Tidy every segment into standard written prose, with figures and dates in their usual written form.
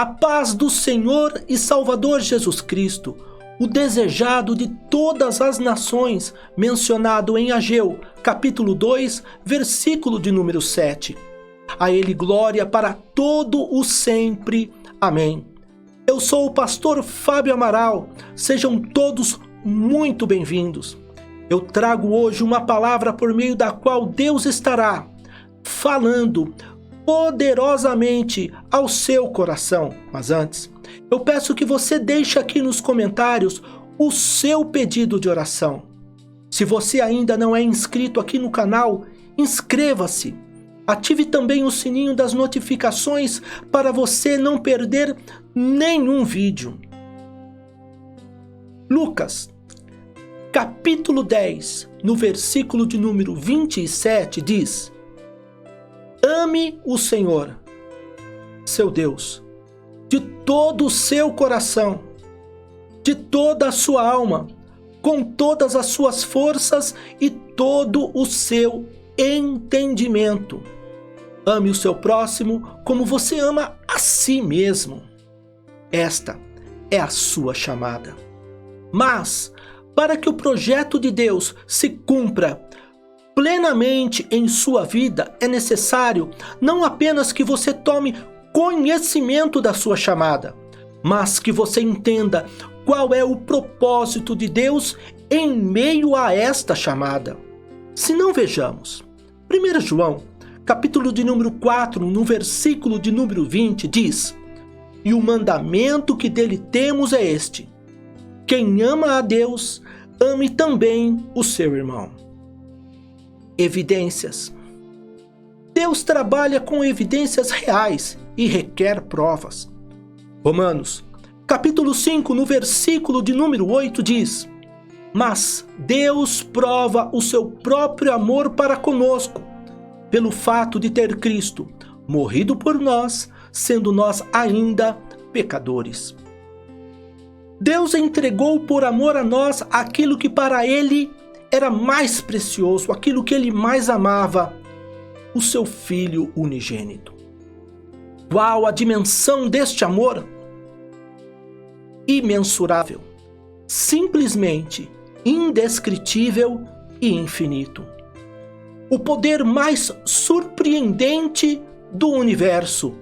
A paz do Senhor e Salvador Jesus Cristo, o desejado de todas as nações, mencionado em Ageu, capítulo 2, versículo de número 7. A Ele glória para todo o sempre. Amém. Eu sou o pastor Fábio Amaral. Sejam todos muito bem-vindos. Eu trago hoje uma palavra por meio da qual Deus estará falando poderosamente ao seu coração. Mas antes, eu peço que você deixe aqui nos comentários o seu pedido de oração. Se você ainda não é inscrito aqui no canal, inscreva-se. Ative também o sininho das notificações para você não perder nenhum vídeo. Lucas, capítulo 10, no versículo de número 27, diz: Ame o Senhor, seu Deus, de todo o seu coração, de toda a sua alma, com todas as suas forças e todo o seu entendimento. Ame o seu próximo como você ama a si mesmo. Esta é a sua chamada. Mas, para que o projeto de Deus se cumpra plenamente em sua vida, é necessário não apenas que você tome conhecimento da sua chamada, mas que você entenda qual é o propósito de Deus em meio a esta chamada. Se não, vejamos. 1 João, capítulo de número 4, no versículo de número 20, diz: E o mandamento que dele temos é este: quem ama a Deus, ame também o seu irmão. Evidências. Deus trabalha com evidências reais e requer provas. Romanos, capítulo 5, no versículo de número 8 diz: Mas Deus prova o seu próprio amor para conosco, pelo fato de ter Cristo morrido por nós, sendo nós ainda pecadores. Deus entregou por amor a nós aquilo que para Ele era mais precioso, aquilo que Ele mais amava, o seu Filho unigênito. Qual a dimensão deste amor? Imensurável, simplesmente indescritível e infinito. O poder mais surpreendente do universo.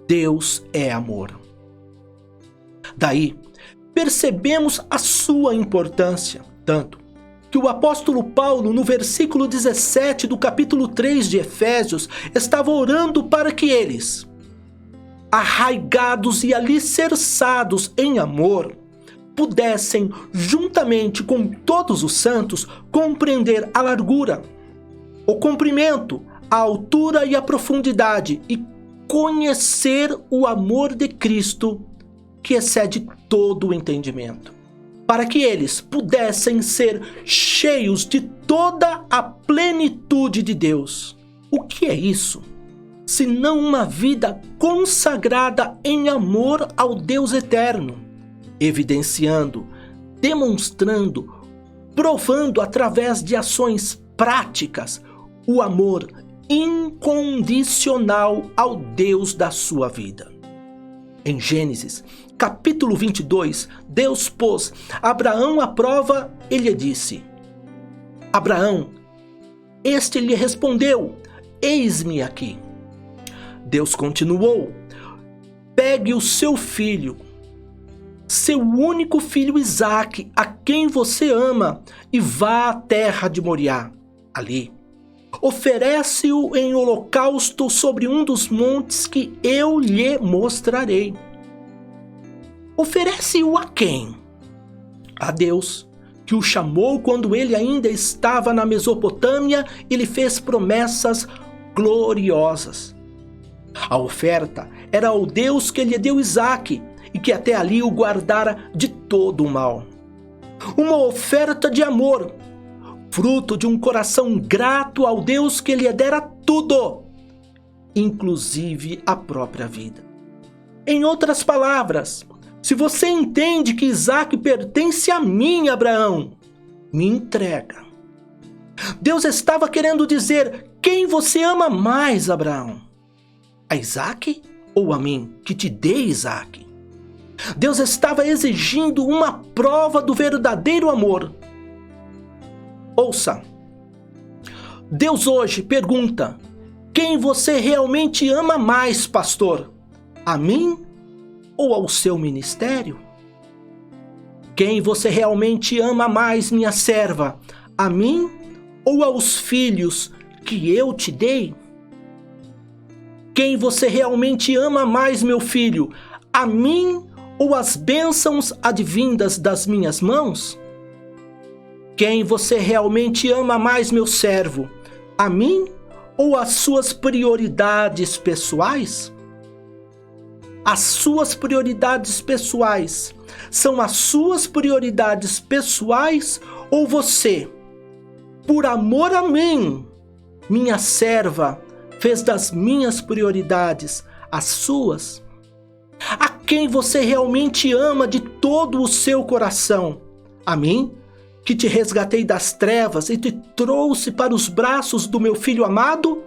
Deus é amor. Daí, percebemos a sua importância, tanto que o apóstolo Paulo, no versículo 17 do capítulo 3 de Efésios, estava orando para que eles, arraigados e alicerçados em amor, pudessem, juntamente com todos os santos, compreender a largura, o comprimento, a altura e a profundidade, e conhecer o amor de Cristo, que excede todo o entendimento, para que eles pudessem ser cheios de toda a plenitude de Deus. O que é isso? Senão uma vida consagrada em amor ao Deus eterno, evidenciando, demonstrando, provando através de ações práticas o amor incondicional ao Deus da sua vida. Em Gênesis, capítulo 22, Deus pôs Abraão à prova e lhe disse: Abraão, este lhe respondeu: Eis-me aqui. Deus continuou: Pegue o seu filho, seu único filho Isaque, a quem você ama, e vá à terra de Moriá. Ali, oferece-o em holocausto sobre um dos montes que eu lhe mostrarei. Oferece-o a quem? A Deus, que o chamou quando ele ainda estava na Mesopotâmia e lhe fez promessas gloriosas. A oferta era ao Deus que lhe deu Isaque e que até ali o guardara de todo o mal. Uma oferta de amor, fruto de um coração grato ao Deus que lhe dera tudo, inclusive a própria vida. Em outras palavras, se você entende que Isaque pertence a mim, Abraão, me entrega. Deus estava querendo dizer: quem você ama mais, Abraão? A Isaque ou a mim, que te dei Isaque? Deus estava exigindo uma prova do verdadeiro amor. Ouça, Deus hoje pergunta: quem você realmente ama mais, pastor? A mim ou ao seu ministério? Quem você realmente ama mais, minha serva? A mim ou aos filhos que eu te dei? Quem você realmente ama mais, meu filho? A mim ou as bênçãos advindas das minhas mãos? Quem você realmente ama mais, meu servo? A mim ou as suas prioridades pessoais? As suas prioridades pessoais são as suas prioridades pessoais ou você, por amor a mim, minha serva, fez das minhas prioridades as suas? A quem você realmente ama de todo o seu coração? A mim, que te resgatei das trevas e te trouxe para os braços do meu Filho amado?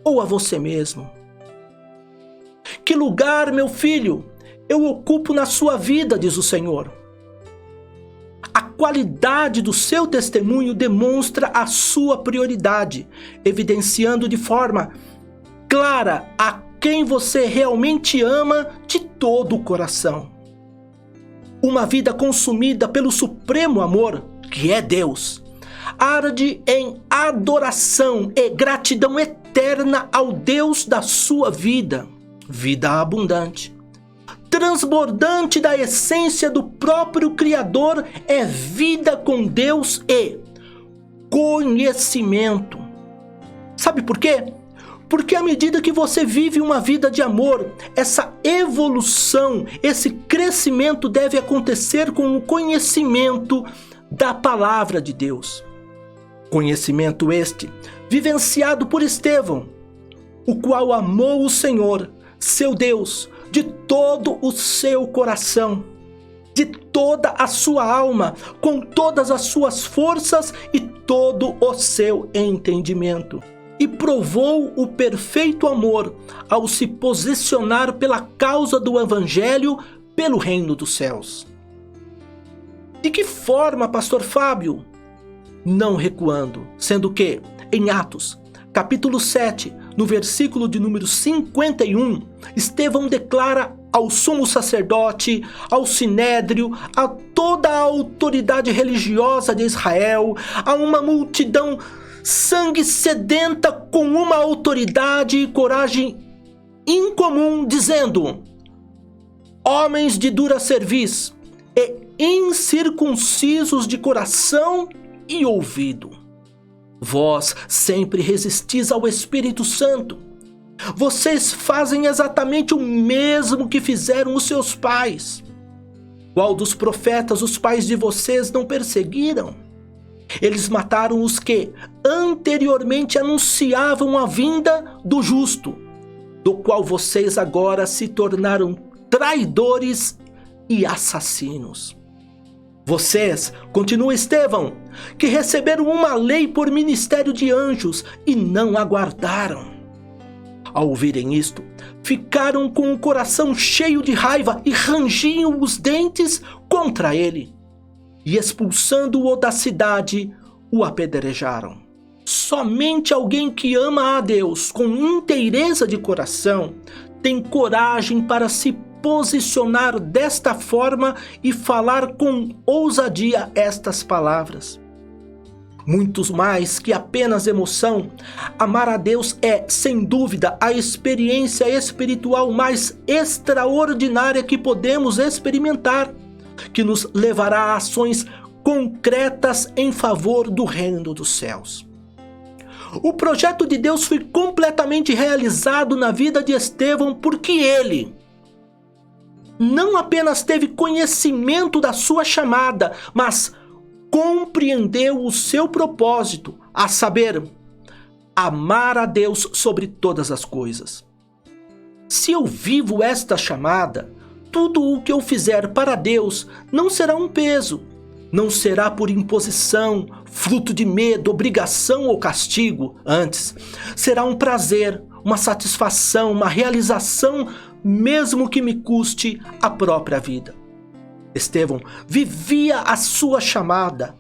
Ou a você mesmo? Que lugar, meu filho, eu ocupo na sua vida, diz o Senhor. A qualidade do seu testemunho demonstra a sua prioridade, evidenciando de forma clara a quem você realmente ama de todo o coração. Uma vida consumida pelo supremo amor, que é Deus, arde em adoração e gratidão eterna ao Deus da sua vida, vida abundante. Transbordante da essência do próprio Criador é vida com Deus e conhecimento. Sabe por quê? Porque à medida que você vive uma vida de amor, essa evolução, esse crescimento deve acontecer com o conhecimento da palavra de Deus. Conhecimento este vivenciado por Estevão, o qual amou o Senhor, seu Deus, de todo o seu coração, de toda a sua alma, com todas as suas forças e todo o seu entendimento. E provou o perfeito amor ao se posicionar pela causa do Evangelho, pelo reino dos céus. De que forma, pastor Fábio? Não recuando, sendo que, em Atos, capítulo 7, no versículo de número 51, Estevão declara ao sumo sacerdote, ao sinédrio, a toda a autoridade religiosa de Israel, a uma multidão sangue sedenta com uma autoridade e coragem incomum, dizendo: homens de dura cerviz e incircuncisos de coração e ouvido, vós sempre resistis ao Espírito Santo. Vocês fazem exatamente o mesmo que fizeram os seus pais. Qual dos profetas os pais de vocês não perseguiram? Eles mataram os que anteriormente anunciavam a vinda do justo, do qual vocês agora se tornaram traidores e assassinos. Vocês, continua Estevão, que receberam uma lei por ministério de anjos e não aguardaram. Ao ouvirem isto, ficaram com o coração cheio de raiva e rangiam os dentes contra ele. E expulsando-o da cidade, o apedrejaram. Somente alguém que ama a Deus com inteireza de coração tem coragem para se posicionar desta forma e falar com ousadia estas palavras. Muitos mais que apenas emoção, amar a Deus é, sem dúvida, a experiência espiritual mais extraordinária que podemos experimentar, que nos levará a ações concretas em favor do reino dos céus. O projeto de Deus foi completamente realizado na vida de Estevão porque ele não apenas teve conhecimento da sua chamada, mas compreendeu o seu propósito, a saber, amar a Deus sobre todas as coisas. Se eu vivo esta chamada, tudo o que eu fizer para Deus não será um peso, não será por imposição, fruto de medo, obrigação ou castigo. Antes, será um prazer, uma satisfação, uma realização mesmo que me custe a própria vida. Estevão vivia a sua chamada,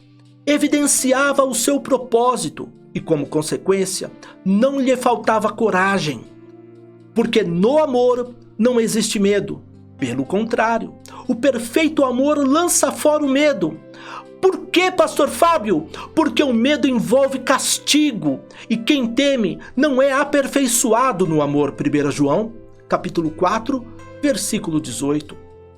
evidenciava o seu propósito e, como consequência, não lhe faltava coragem. Porque no amor não existe medo. Pelo contrário, o perfeito amor lança fora o medo. Por que, pastor Fábio? Porque o medo envolve castigo, e quem teme não é aperfeiçoado no amor. 1 João, capítulo 4, versículo 18.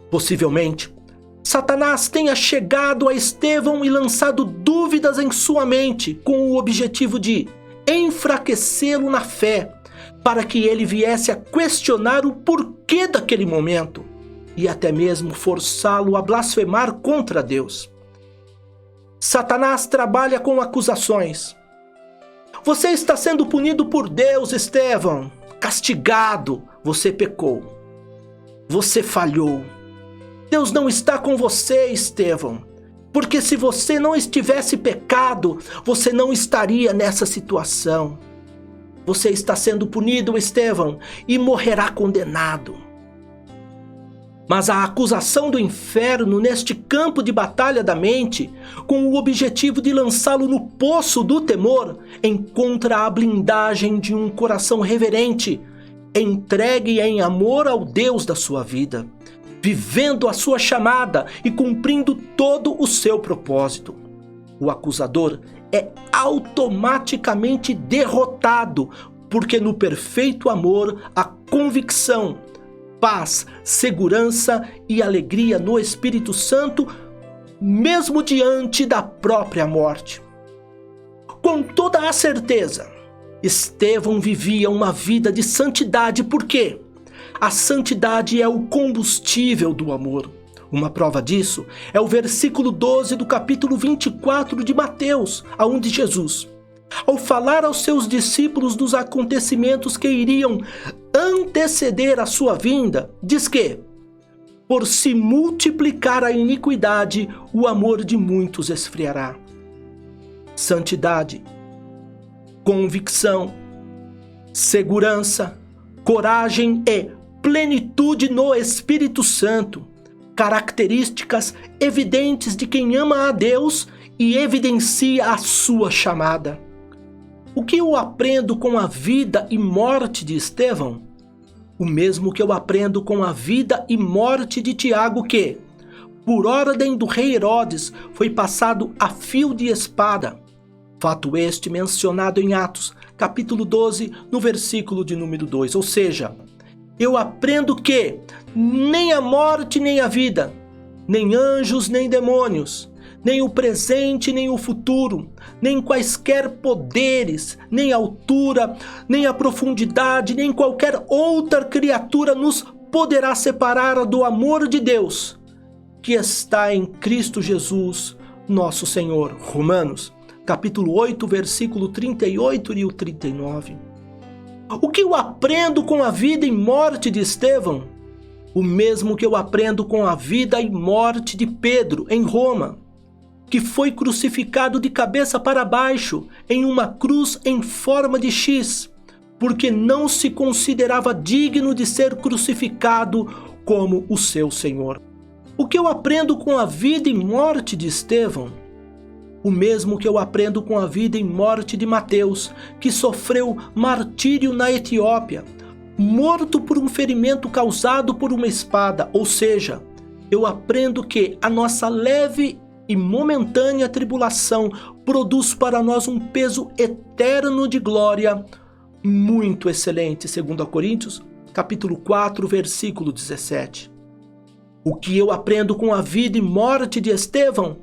Possivelmente, Satanás tenha chegado a Estevão e lançado dúvidas em sua mente com o objetivo de enfraquecê-lo na fé, para que ele viesse a questionar o porquê daquele momento e até mesmo forçá-lo a blasfemar contra Deus. Satanás trabalha com acusações. Você está sendo punido por Deus, Estevão. Castigado, você pecou. Você falhou. Deus não está com você, Estevão. Porque se você não estivesse pecado, você não estaria nessa situação. Você está sendo punido, Estevão, e morrerá condenado. Mas a acusação do inferno neste campo de batalha da mente, com o objetivo de lançá-lo no poço do temor, encontra a blindagem de um coração reverente, entregue em amor ao Deus da sua vida, vivendo a sua chamada e cumprindo todo o seu propósito. O acusador é automaticamente derrotado, porque no perfeito amor há convicção, paz, segurança e alegria no Espírito Santo, mesmo diante da própria morte. Com toda a certeza, Estevão vivia uma vida de santidade, porque a santidade é o combustível do amor. Uma prova disso é o versículo 12 do capítulo 24 de Mateus, onde Jesus, ao falar aos seus discípulos dos acontecimentos que iriam anteceder a sua vinda, diz que, por se multiplicar a iniquidade, o amor de muitos esfriará. Santidade, convicção, segurança, coragem e plenitude no Espírito Santo, características evidentes de quem ama a Deus e evidencia a sua chamada. O que eu aprendo com a vida e morte de Estevão? O mesmo que eu aprendo com a vida e morte de Tiago, que, por ordem do rei Herodes, foi passado a fio de espada. Fato este mencionado em Atos, capítulo 12, no versículo de número 2. Ou seja, eu aprendo que nem a morte nem a vida, nem anjos nem demônios, nem o presente nem o futuro, nem quaisquer poderes, nem a altura, nem a profundidade, nem qualquer outra criatura nos poderá separar do amor de Deus, que está em Cristo Jesus, nosso Senhor. Romanos, capítulo 8, versículo 38 e o 39. O que eu aprendo com a vida e morte de Estevão? O mesmo que eu aprendo com a vida e morte de Pedro em Roma, que foi crucificado de cabeça para baixo em uma cruz em forma de X, porque não se considerava digno de ser crucificado como o seu Senhor. O que eu aprendo com a vida e morte de Estevão? O mesmo que eu aprendo com a vida e morte de Mateus, que sofreu martírio na Etiópia, morto por um ferimento causado por uma espada. Ou seja, eu aprendo que a nossa leve e momentânea tribulação produz para nós um peso eterno de glória muito excelente, 2 Coríntios, capítulo 4, versículo 17. O que eu aprendo com a vida e morte de Estevão?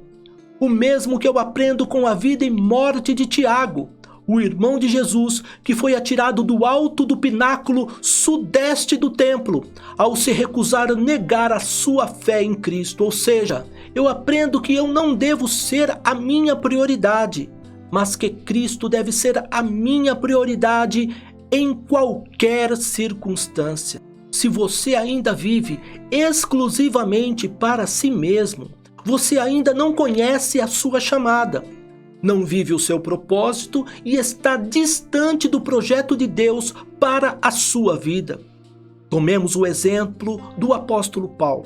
O mesmo que eu aprendo com a vida e morte de Tiago, o irmão de Jesus, que foi atirado do alto do pináculo sudeste do templo, ao se recusar a negar a sua fé em Cristo. Ou seja, eu aprendo que eu não devo ser a minha prioridade, mas que Cristo deve ser a minha prioridade em qualquer circunstância. Se você ainda vive exclusivamente para si mesmo, você ainda não conhece a sua chamada, não vive o seu propósito e está distante do projeto de Deus para a sua vida. Tomemos o exemplo do apóstolo Paulo.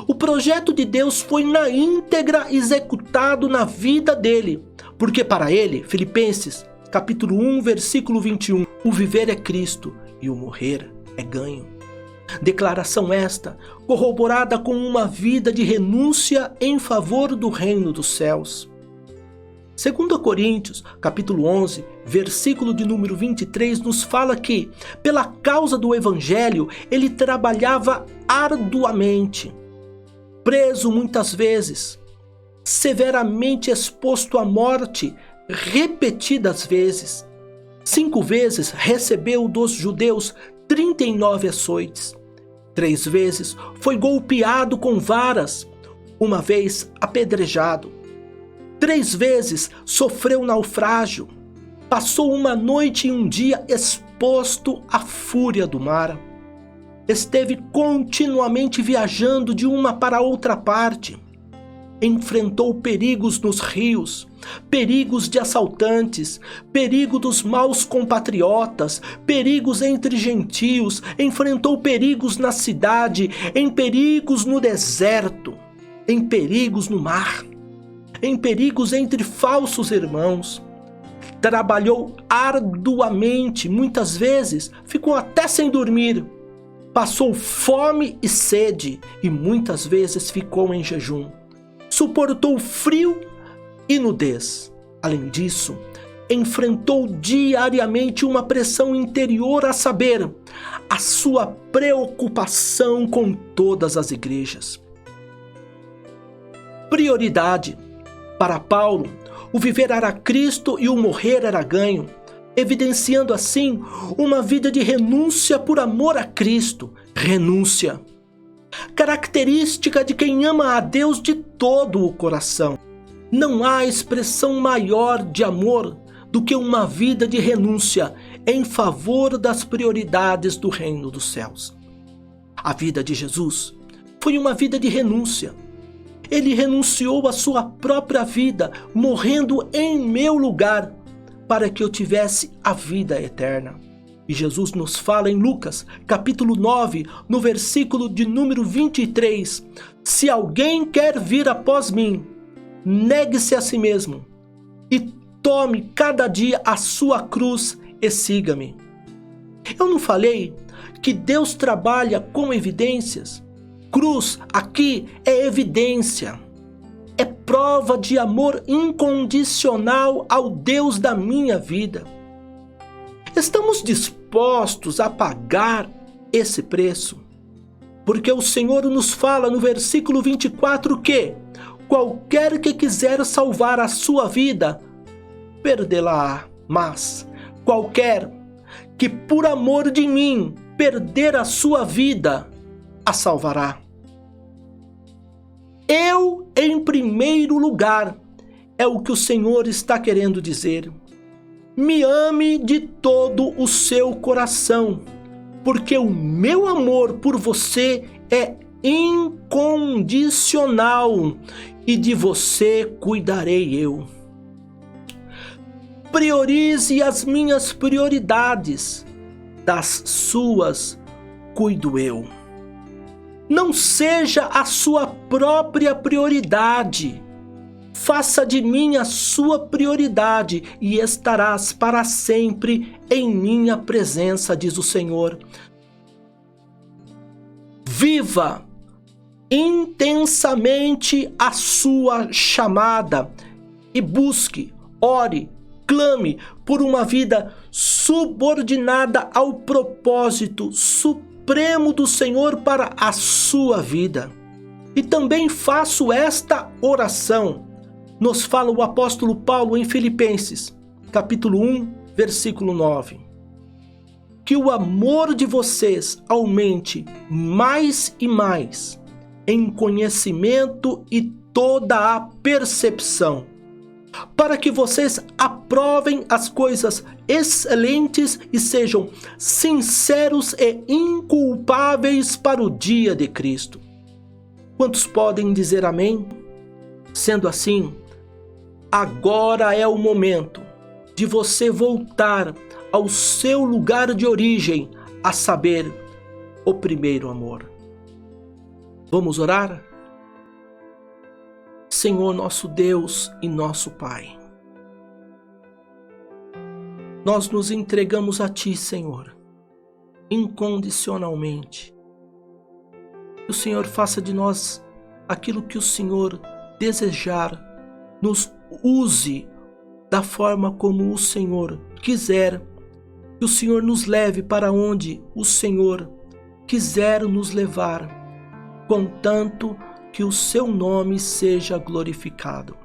O projeto de Deus foi na íntegra executado na vida dele, porque para ele, Filipenses, capítulo 1, versículo 21, o viver é Cristo e o morrer é ganho. Declaração esta, corroborada com uma vida de renúncia em favor do reino dos céus. 2 Coríntios, capítulo 11, versículo de número 23, nos fala que, pela causa do evangelho, ele trabalhava arduamente, preso muitas vezes, severamente exposto à morte repetidas vezes. 5 vezes recebeu dos judeus 39 açoites. 3 vezes foi golpeado com varas, uma vez apedrejado. 3 vezes sofreu naufrágio. Passou uma noite e um dia exposto à fúria do mar. Esteve continuamente viajando de uma para outra parte. Enfrentou perigos nos rios, perigos de assaltantes, perigo dos maus compatriotas, perigos entre gentios, enfrentou perigos na cidade, em perigos no deserto, em perigos no mar, em perigos entre falsos irmãos. Trabalhou arduamente, muitas vezes ficou até sem dormir. Passou fome e sede e muitas vezes ficou em jejum. Suportou frio e nudez. Além disso, enfrentou diariamente uma pressão interior, a saber, a sua preocupação com todas as igrejas. Prioridade. Para Paulo, o viver era Cristo e o morrer era ganho, evidenciando assim uma vida de renúncia por amor a Cristo. Renúncia. Característica de quem ama a Deus de todo o coração. Não há expressão maior de amor do que uma vida de renúncia em favor das prioridades do reino dos céus. A vida de Jesus foi uma vida de renúncia. Ele renunciou à sua própria vida, morrendo em meu lugar, para que eu tivesse a vida eterna. E Jesus nos fala em Lucas, capítulo 9, no versículo de número 23, se alguém quer vir após mim, negue-se a si mesmo e tome cada dia a sua cruz e siga-me. Eu não falei que Deus trabalha com evidências? Cruz aqui é evidência, é prova de amor incondicional ao Deus da minha vida. Estamos dispostos a pagar esse preço? Porque o Senhor nos fala no versículo 24 que qualquer que quiser salvar a sua vida, perdê-la-á, mas qualquer que por amor de mim perder a sua vida, a salvará. Eu em primeiro lugar, é o que o Senhor está querendo dizer. Me ame de todo o seu coração, porque o meu amor por você é incondicional e de você cuidarei eu. Priorize as minhas prioridades, das suas cuido eu. Não seja a sua própria prioridade. Faça de mim a sua prioridade e estarás para sempre em minha presença, diz o Senhor. Viva intensamente a sua chamada e busque, ore, clame por uma vida subordinada ao propósito supremo do Senhor para a sua vida. E também faço esta oração. Nos fala o apóstolo Paulo em Filipenses, capítulo 1, versículo 9. Que o amor de vocês aumente mais e mais em conhecimento e toda a percepção, para que vocês aprovem as coisas excelentes e sejam sinceros e inculpáveis para o dia de Cristo. Quantos podem dizer amém? Sendo assim, agora é o momento de você voltar ao seu lugar de origem, a saber, o primeiro amor. Vamos orar? Senhor nosso Deus e nosso Pai, nós nos entregamos a Ti, Senhor, incondicionalmente. Que o Senhor faça de nós aquilo que o Senhor desejar, nos use da forma como o Senhor quiser, que o Senhor nos leve para onde o Senhor quiser nos levar, contanto que o Seu nome seja glorificado.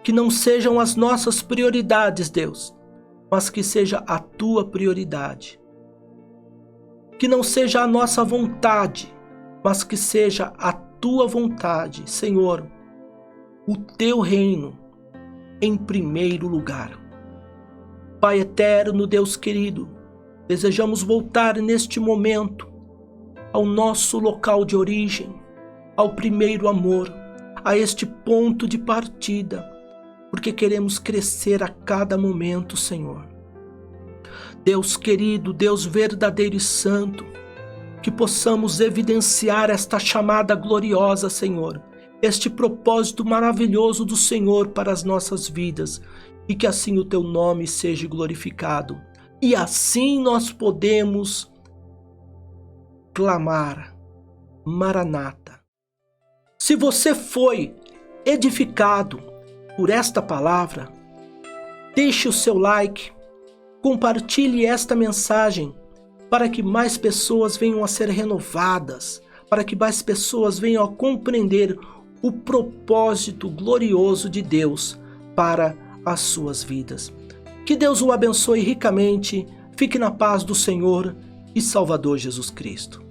Que não sejam as nossas prioridades, Deus, mas que seja a Tua prioridade. Que não seja a nossa vontade, mas que seja a Tua vontade, Senhor, o Teu reino em primeiro lugar. Pai eterno, Deus querido, desejamos voltar neste momento ao nosso local de origem, ao primeiro amor, a este ponto de partida, porque queremos crescer a cada momento, Senhor. Deus querido, Deus verdadeiro e santo, que possamos evidenciar esta chamada gloriosa, Senhor, este propósito maravilhoso do Senhor para as nossas vidas, e que assim o Teu nome seja glorificado. E assim nós podemos clamar, Maranata. Se você foi edificado por esta palavra, deixe o seu like, compartilhe esta mensagem para que mais pessoas venham a ser renovadas, para que mais pessoas venham a compreender o propósito glorioso de Deus para as suas vidas. Que Deus o abençoe ricamente, fique na paz do Senhor e Salvador Jesus Cristo.